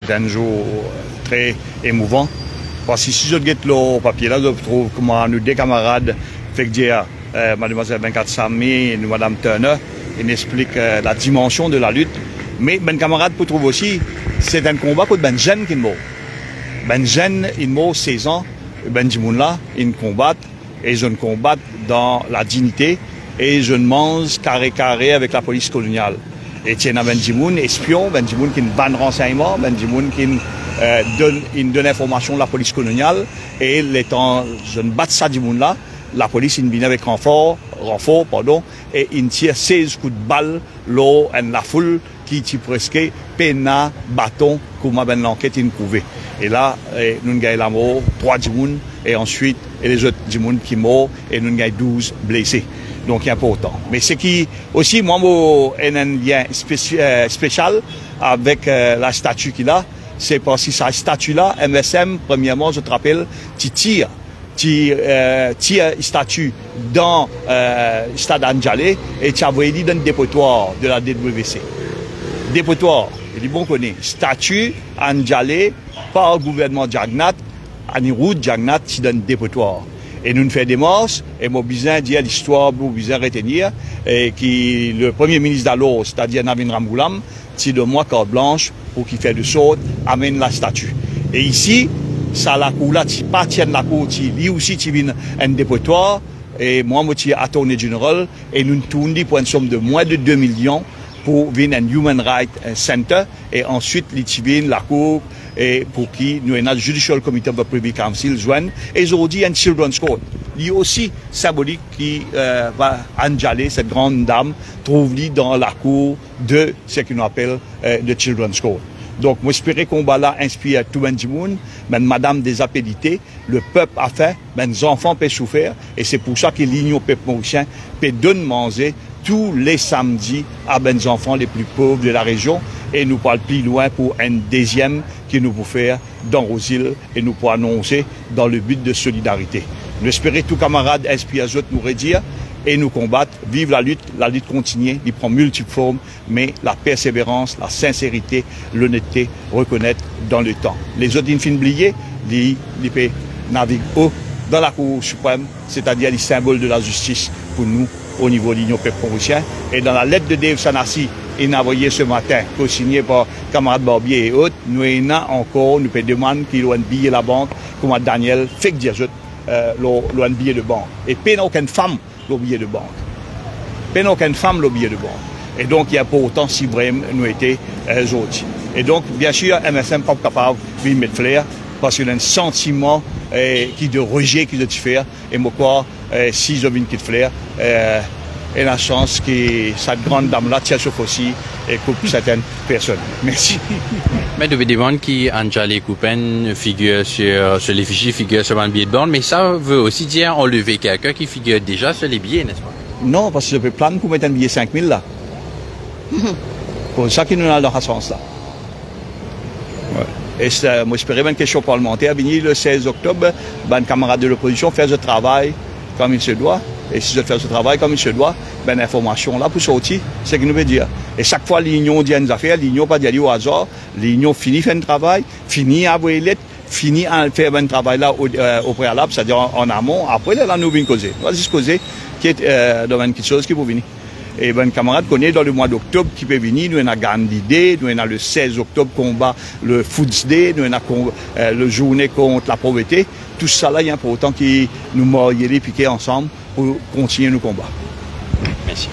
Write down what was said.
C'est un jour très émouvant. Parce que si je regarde le papier là, je trouve comment nous deux camarades, fait dire mademoiselle 24 Samy et madame Turner, ils expliquent la dimension de la lutte. Mais ben camarade peut trouver aussi, c'est un combat contre ben jeune qui meurt. Ben jeune, il meurt 16 ans, ben Jimoun là, ils combattent et je ne combattent dans la dignité et je ne mange carré avec la police coloniale. Et tiens à ben Jimoun, espion, ben Jimoun qui banne renseignement, ben Jimoun qui donne information à la police coloniale et l'étant je ne bats ça Jimoun là, la police il vient avec renfort et il tire 16 coups de balle l'eau en la foule qui tire presque pena bâton comme ben l'enquête il prouvé. Et là nous gagnons la mort 3 Jimoun et ensuite et les autres Jimoun qui meurent et nous gagnons 12 blessés. Donc c'est important. Mais ce qui aussi moi un lien spécial avec la statue qu'il a, c'est parce que sa statue là MSM premièrement je te rappelle tu tire statue dans Stade Anjalé et tu as envoyé dans le dépotoir de la DWC. Dépotoir, il est bon qu'on ait statue Anjalé par le gouvernement Jagnat, Aniroud Jagnat, c'est dans le dépotoir. Et nous faisons des morses, et moi besoin dire l'histoire, moi besoin retenir, et qui le premier ministre d'alors, c'est-à-dire Navin Ramgoulam, c'est de moi carte blanche pour qu'il fait de sorte, amène la statue. Et ici, ça la cour là, tu pas tiens la cour, lui aussi tu viens un dépotoir, et moi je suis attorney général, et nous tournons pour une somme de moins de 2 millions pour venir un Human Rights Center, et ensuite tu viens la cour, et pour qui nous avons le Judicial Committee of the Privy Council joignent, et aujourd'hui un Children's Court. Il est aussi symbolique qui va Anjalé, cette grande dame, trouve-lui dans la cour de ce qu'on appelle le Children's Court. Donc, moi, j'espère qu'on va là inspirer tout le monde, ben, madame des appellités, le peuple a fait, ben, les enfants peuvent souffrir, et c'est pour ça que l'Union peuple mauricien peut donner manger tous les samedis à ben, les enfants les plus pauvres de la région, et nous parlons plus loin pour un deuxième qui nous peut faire dans Rosil, et nous pour annoncer dans le but de solidarité. Nous espérons tous camarades inspirés les autres nous redire, et nous combattre, vive la lutte continue, il prend multiples formes, mais la persévérance, la sincérité, l'honnêteté, reconnaître dans le temps. Les autres, ils finissent oublier, ils peuvent naviguer haut dans la Cour suprême, c'est-à-dire les symboles de la justice pour nous au niveau de l'Union peuple mauricien. Et dans la lettre de Dave Sanassi, il a envoyé ce matin, co-signé par camarade Barbier et autres, nous avons encore, nous pouvons demander qu'il y ait un billet de la banque, comme Daniel, fait que dire un billet de banque. Et pas aucune femme le billet de banque. Pas aucune femme le billet de banque. Et donc, il y a pour autant si vraiment nous étions autres. Et donc, bien sûr, MSM n'est pas capable de mettre flair parce qu'il y a un sentiment qui de rejet qui doit faire. Et moi, quoi, si je viens de flair, et la chance que cette grande dame-là tient sur aussi et coupe certaines personnes. Merci. Mais devez demander qui Anjalé Coupen figure sur les fichiers, figure sur un billet de bande, mais ça veut aussi dire enlever quelqu'un qui figure déjà sur les billets, n'est-ce pas? Non, parce que je peux plaindre pour mettre un billet 5 000 là. Pour ça qu'il nous a dans ce sens-là. Ouais. Et moi, j'espérais une question parlementaire. Venir le 16 octobre, ben, camarades de l'opposition faire ce travail comme il se doit. Et si je fais ce travail comme il se doit, ben l'information là pour sortir, c'est ce que nous veut dire. Et chaque fois l'union dit une affaire, l'union pas dire au hasard, l'union finit faire un travail, finit à envoyer lettre, finit à faire un travail là au préalable, c'est-à-dire en amont. Après là nous venons causer. On va juste causer qui est dans quelque chose qui peut venir. Et ben camarade connaît dans le mois d'octobre qui peut venir, nous avons Gandhi Day, nous avons le 16 octobre combat le Foods Day, nous avons le journée contre la pauvreté. Tout ça là, il est important que nous morions les piquer ensemble pour continuer nos combats. Merci.